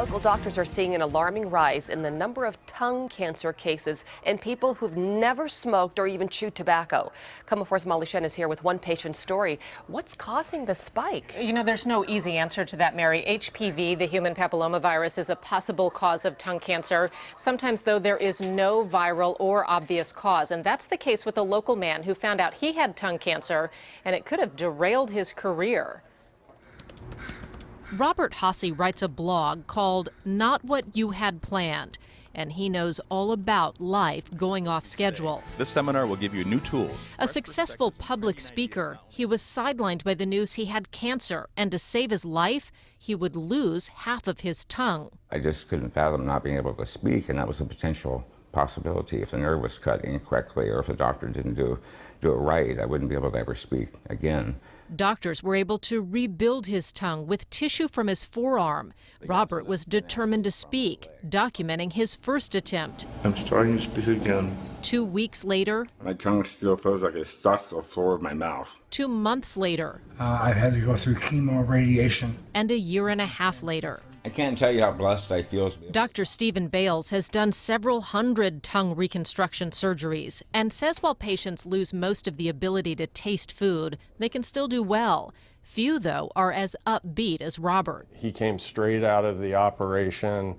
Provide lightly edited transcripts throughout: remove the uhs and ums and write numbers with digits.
Local doctors are seeing an alarming rise in the number of tongue cancer cases in people who've never smoked or even chewed tobacco. KOMO 4's Molly Shen is here with one patient's story. What's causing the spike? You know, there's no easy answer to that, Mary. HPV, the human papillomavirus, is a possible cause of tongue cancer. Sometimes, though, there is no viral or obvious cause. And that's the case with a local man who found out he had tongue cancer, and it could have derailed his career. Robert Haase writes a blog called Not What You Had Planned, and he knows all about life going off schedule. This seminar will give you new tools. A successful public speaker, he was sidelined by the news he had cancer, and to save his life, he would lose half of his tongue. I just couldn't fathom not being able to speak, and that was a potential possibility. If the nerve was cut incorrectly or if the doctor didn't do it right, I wouldn't be able to ever speak again. Doctors were able to rebuild his tongue with tissue from his forearm. Robert was determined to speak, documenting his first attempt. I'm starting to speak again. 2 weeks later, My tongue still feels like it's stuck to the floor of my mouth. 2 months later, I've had to go through chemo radiation. and a year and a half later. I can't tell you how blessed I feel. Dr. Stephen Bales has done several hundred tongue reconstruction surgeries and says while patients lose most of the ability to taste food, they can still do well. Few, though, are as upbeat as Robert. He came straight out of the operation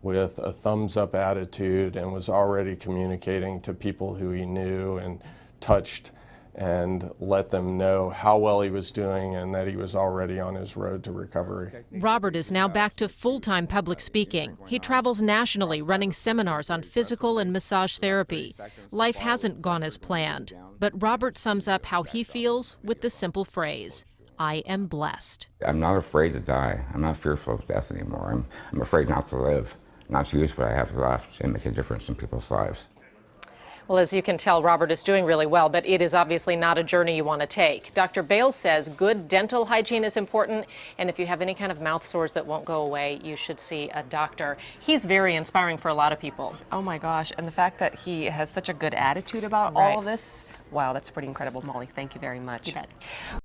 with a thumbs-up attitude and was already communicating to people who he knew and touched and let them know how well he was doing and that he was already on his road to recovery. Robert is now back to full-time public speaking. He travels nationally running seminars on physical and massage therapy. Life hasn't gone as planned, but Robert sums up how he feels with the simple phrase, "I am blessed." I'm not afraid to die. I'm not fearful of death anymore. I'm afraid not to live, not to use what I have left and make a difference in people's lives. Well, as you can tell, Robert is doing really well, but it is obviously not a journey you want to take. Dr. Bales says good dental hygiene is important, and if you have any kind of mouth sores that won't go away, you should see a doctor. He's very inspiring for a lot of people. Oh my gosh, and the fact that he has such a good attitude about all of this, wow, that's pretty incredible. Molly, thank you very much. You bet.